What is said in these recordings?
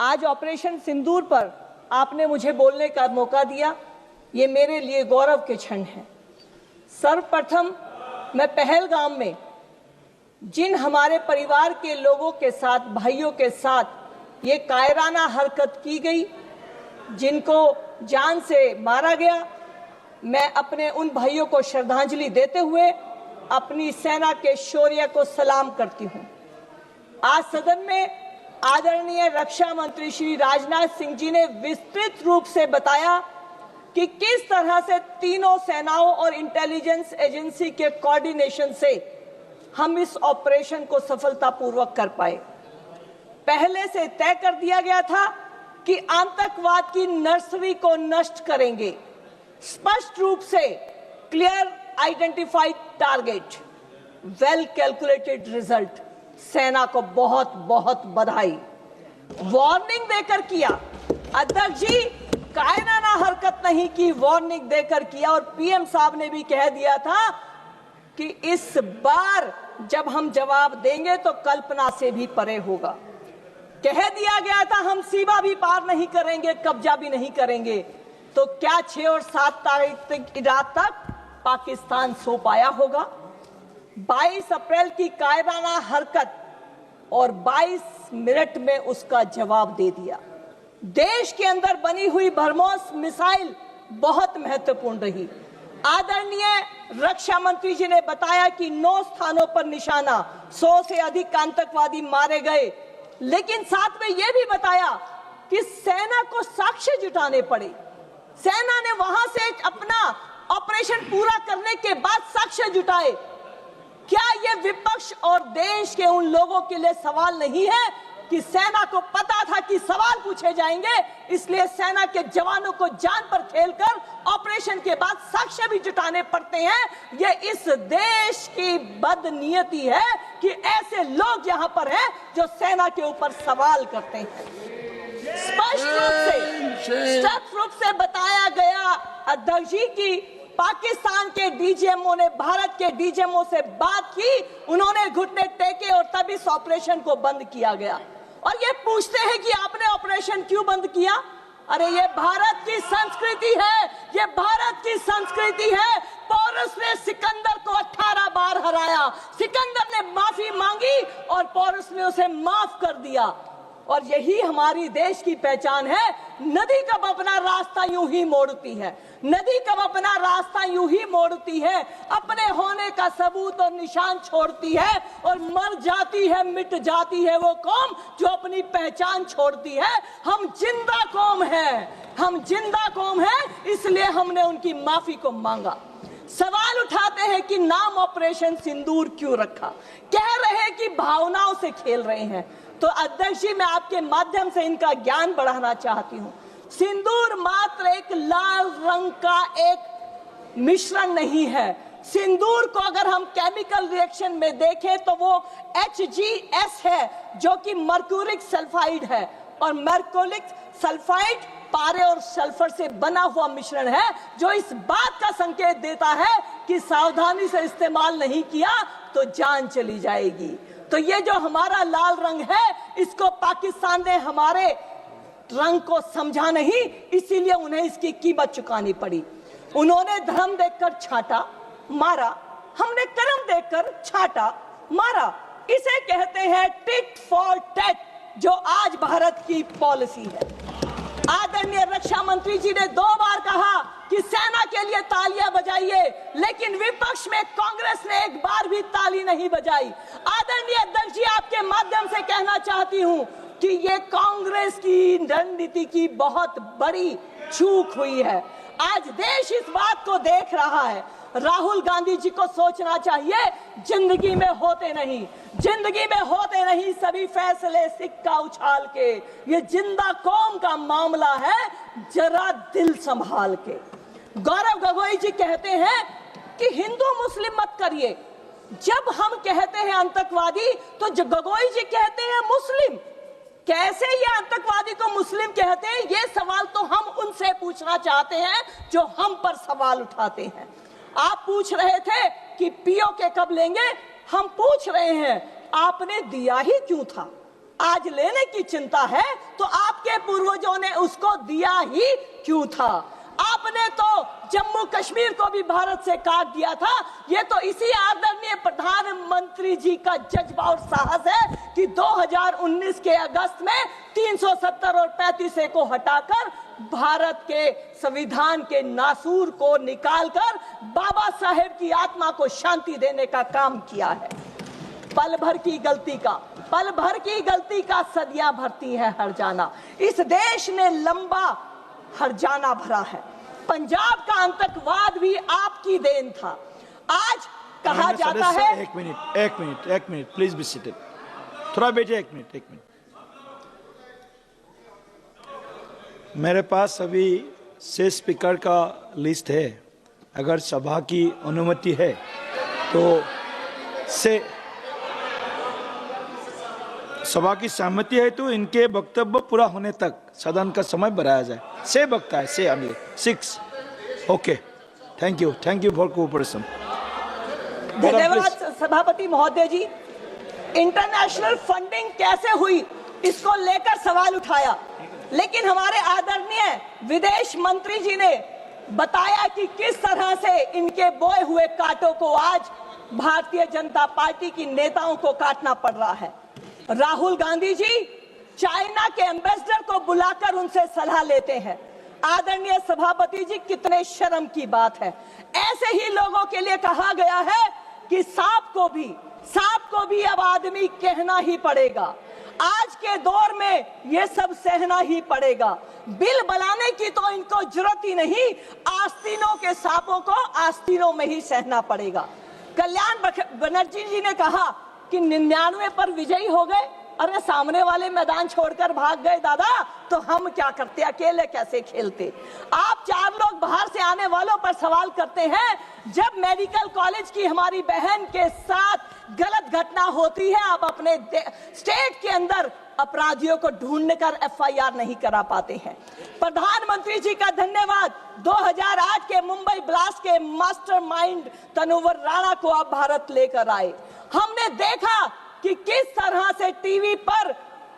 आज ऑपरेशन सिंदूर पर आपने मुझे बोलने का मौका दिया, ये मेरे लिए गौरव के क्षण है। सर्वप्रथम मैं पहलगाम में जिन हमारे परिवार के लोगों के साथ, भाइयों के साथ ये कायराना हरकत की गई, जिनको जान से मारा गया, मैं अपने उन भाइयों को श्रद्धांजलि देते हुए अपनी सेना के शौर्य को सलाम करती हूं। आज सदन में आदरणीय रक्षा मंत्री श्री राजनाथ सिंह जी ने विस्तृत रूप से बताया कि किस तरह से तीनों सेनाओं और इंटेलिजेंस एजेंसी के कोऑर्डिनेशन से हम इस ऑपरेशन को सफलतापूर्वक कर पाए। पहले से तय कर दिया गया था कि आतंकवाद की नर्सरी को नष्ट करेंगे। स्पष्ट रूप से clear identified target, well calculated result. सेना को बहुत बहुत बधाई। वार्निंग देकर किया, अध्यक्ष जी कायराना हरकत नहीं की, वार्निंग देकर किया। और पीएम साहब ने भी कह दिया था कि इस बार जब हम जवाब देंगे तो कल्पना से भी परे होगा। कह दिया गया था हम सीमा भी पार नहीं करेंगे, कब्जा भी नहीं करेंगे। तो क्या 6 और 7 तारीख रात तक पाकिस्तान सो पाया होगा? 22 अप्रैल की कायराना हरकत और 22 मिनट में उसका जवाब दे दिया। देश के अंदर बनी हुई ब्रह्मोस मिसाइल बहुत महत्वपूर्ण रही। आदरणीय रक्षा मंत्री जी ने बताया कि 9 स्थानों पर निशाना, 100 से अधिक आतंकवादी मारे गए। लेकिन साथ में यह भी बताया कि सेना को साक्ष्य जुटाने पड़े। सेना ने वहां से अपना ऑपरेशन पूरा करने के बाद साक्ष्य जुटाए। क्या यह विपक्ष और देश के उन लोगों के लिए सवाल नहीं है कि सेना को पता था कि सवाल पूछे जाएंगे, इसलिए सेना के जवानों को जान पर खेलकर ऑपरेशन के बाद साक्ष्य भी जुटाने पड़ते हैं? यह इस देश की बदनीयती है कि ऐसे लोग यहां पर हैं जो सेना के ऊपर सवाल करते हैं। स्पष्ट रूप से बताया गया अध्यक्ष जी की पाकिस्तान के डीजीएमओ ने भारत के डीजीएमओ से बात की, उन्होंने घुटने टेके और तब इस ऑपरेशन को बंद किया गया। और ये पूछते हैं कि आपने ऑपरेशन क्यों बंद किया? अरे ये भारत की संस्कृति है, ये भारत की संस्कृति है। पोरस ने सिकंदर को 18 बार हराया, सिकंदर ने माफी मांगी और पोरस ने उसे माफ कर दिया। और यही हमारी देश की पहचान है। नदी कब अपना रास्ता यूं ही मोड़ती है, नदी कब अपना रास्ता यूं ही मोड़ती है, अपने होने का सबूत और निशान छोड़ती है और मर जाती है, मिट जाती है वो कौम जो अपनी पहचान छोड़ती है। हम जिंदा कौम है, हम जिंदा कौम है, इसलिए हमने उनकी माफी को मांगा। सवाल उठाते हैं कि नाम ऑपरेशन सिंदूर क्यों रखा? कह रहे हैं कि भावनाओं से खेल रहे हैं। तो अध्यक्ष जी मैं आपके माध्यम से इनका ज्ञान बढ़ाना चाहती हूं। सिंदूर मात्र एक लाल रंग का एक मिश्रण नहीं है। सिंदूर को अगर हम केमिकल रिएक्शन में देखें तो वो HGS है, जो कि मर्क्यूरिक सल्फाइड है। और मर्क्यूरिक सल्फाइड पारे और सल्फर से बना हुआ मिश्रण है, जो इस बात का संकेत देता है कि सावधानी से इस्तेमाल नहीं किया तो जान चली जाएगी। तो ये जो हमारा लाल रंग है, इसको पाकिस्तान ने हमारे रंग को समझा नहीं, इसीलिए उन्हें इसकी कीमत चुकानी पड़ी। उन्होंने धर्म देखकर छाटा, मारा, हमने कर्म देखकर छाटा, मारा। इसे कहते हैं टिट फॉर टैट, जो आज भारत की पॉलिसी है। आदरणीय रक्षा मंत्री जी ने 2 बार कहा कि सेना के लिए तालियां बजाइए, लेकिन विपक्ष में कांग्रेस ने एक बार भी ताली नहीं बजाई। आदरणीय अध्यक्ष जी आपके माध्यम से कहना चाहती हूं कि ये कांग्रेस की रणनीति की बहुत बड़ी चूक हुई है। आज देश इस बात को देख रहा है। राहुल गांधी जी को सोचना चाहिए, जिंदगी में होते नहीं, जिंदगी में होते नहीं सभी फैसले सिक्का उछाल के। ये जिंदा कौम का मामला है, जरा दिल संभाल के। गौरव गोगोई जी कहते हैं कि हिंदू मुस्लिम मत करिए। जब हम कहते हैं आतंकवादी तो गोगोई जी कहते हैं मुस्लिम। कैसे ये आतंकवादी को मुस्लिम कहते हैं? ये सवाल तो हम उनसे पूछना चाहते हैं जो हम पर सवाल उठाते हैं। आप पूछ रहे थे कि पीओके कब लेंगे, हम पूछ रहे हैं आपने दिया ही क्यों था? आज लेने की चिंता है तो आपके पूर्वजों ने उसको दिया ही क्यों था? आपने तो जम्मू कश्मीर को भी भारत से काट दिया था। ये तो इसी आदरणीय प्रधानमंत्री जी का जज्बा और साहस है कि 2019 के अगस्त में 370 और 35A को हटाकर भारत के संविधान के नासूर को निकालकर बाबा साहेब की आत्मा को शांति देने का काम किया है। पल भर की गलती का सदियां भरती है हरजाना। इस देश ने लंबा हरजाना भरा है। पंजाब का आतंकवाद भी आपकी देन था। आज कहा जाता है। एक मिनट प्लीज बी सीटेड। थोड़ा बैठिए, एक मिनट। मेरे पास अभी से स्पीकर का लिस्ट है। अगर सभा की अनुमति है तो से सभा की सहमति है तो इनके वक्तव्य पूरा होने तक सदन का समय बढ़ाया जाए। से बकता है से अगले 6। Okay, thank you for cooperation. धन्यवाद सभापति महोदय जी। इंटरनेशनल फंडिंग कैसे हुई इसको लेकर सवाल उठाया, लेकिन हमारे आदरणीय विदेश मंत्री जी ने बताया कि किस तरह से इनके बोए हुए कांटों को आज भारतीय जनता पार्टी की नेताओं को काटना पड़ रहा है। राहुल गांधी जी चाइना के एम्बेसडर को बुलाकर उनसे सलाह लेते हैं। आदरणीय सभापति जी, कितने शर्म की बात है। ऐसे ही लोगों के लिए कहा गया है कि सांप को भी अब आदमी कहना ही पड़ेगा। आज के दौर में ये सब सहना ही पड़ेगा। बिल बनाने की तो इनको जरूरत ही नहीं, आस्तीनों के सांपों को आस्तीनों में ही सहना पड़ेगा। कल्याण बनर्जी जी ने कहा कि 99 पर विजयी हो गए। अरे सामने वाले मैदान छोड़कर भाग गए दादा, तो हम क्या करते, अकेले कैसे खेलते। आप 4 लोग बाहर से आने वालों पर सवाल करते हैं। जब मेडिकल कॉलेज की हमारी बहन के साथ गलत घटना होती है, आप अपने स्टेट के अंदर अपराधियों को ढूंढने कर FIR नहीं करा पाते हैं। प्रधानमंत्री जी का धन्यवाद। 2008 के मुंबई ब्लास्ट के मास्टरमाइंड तनुवर राणा को आप भारत लेकर आए। हमने देखा कि किस तरह से टीवी पर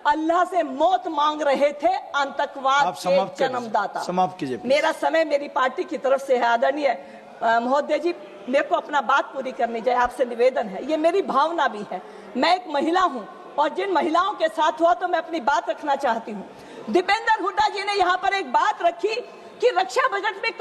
अल्लाह से मौत मांग रहे थे आतंकवाद के जन्मदाता। समाप्त कीजिए। मेरा समय मेरी पार्टी की तरफ से है। आदरणीय महोदय जी, मेरे को अपना बात पूरी करनी चाहिए, आपसे निवेदन है। ये मेरी भावना भी है। मैं एक महिला हूं और जिन महिलाओं के साथ हुआ तो मैं अपनी बात रखना चाहती हूँ। दीपेंद्र हुड्डा जी ने यहाँ पर एक बात रखी कि रक्षा बजट में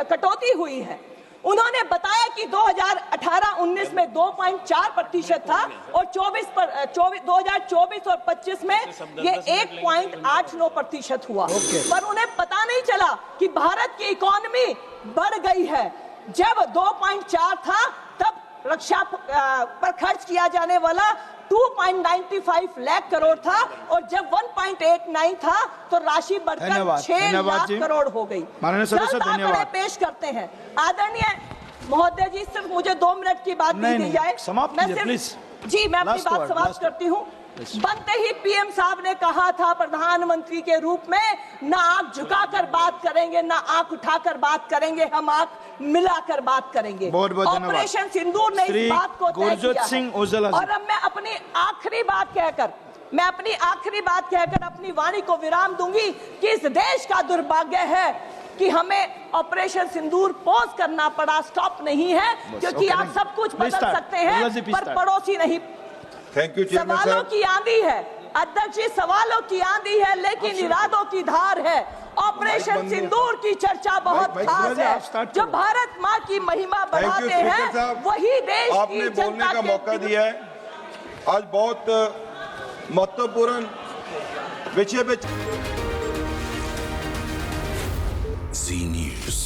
कटौती हुई है। उन्होंने बताया कि 2018-19 में 2.4% था और 2024 और 25 में ये 1.89% हुआ। पर उन्हें पता नहीं चला कि भारत की इकोनॉमी बढ़ गई है। जब 2.4 था तब रक्षा पर खर्च किया जाने वाला 2.95 लाख करोड़ था और जब 1.89 था तो राशि बढ़कर 6 लाख करोड़ हो गई। धन्यवाद पेश करते हैं। आदरणीय महोदय जी, सिर्फ मुझे 2 मिनट की बात दी जाए। मैं अपनी बात समाप्त करती हूँ। बनते ही पीएम साहब ने कहा था प्रधानमंत्री के रूप में, ना आंख झुकाकर बात करेंगे ना आंख उठाकर बात करेंगे, हम आंख मिलाकर बात करेंगे। ऑपरेशन सिंदूर ने इस बात को तय किया है। और अब मैं अपनी आखिरी बात कहकर अपनी वाणी को विराम दूंगी कि इस देश का दुर्भाग्य है कि हमें ऑपरेशन सिंदूर पॉज करना पड़ा, स्टॉप नहीं है, क्योंकि आप सब कुछ बदल सकते हैं पर पड़ोसी नहीं। सवालों की आंधी है अध्यक्ष जी, सवालों की आंधी है लेकिन इरादों की धार है। ऑपरेशन सिंदूर की चर्चा बहुत खास है। जो भारत माँ की महिमा बढ़ाते हैं वही देश की जनता का मौका दिया है। आज बहुत महत्वपूर्ण विषय पे Zee News.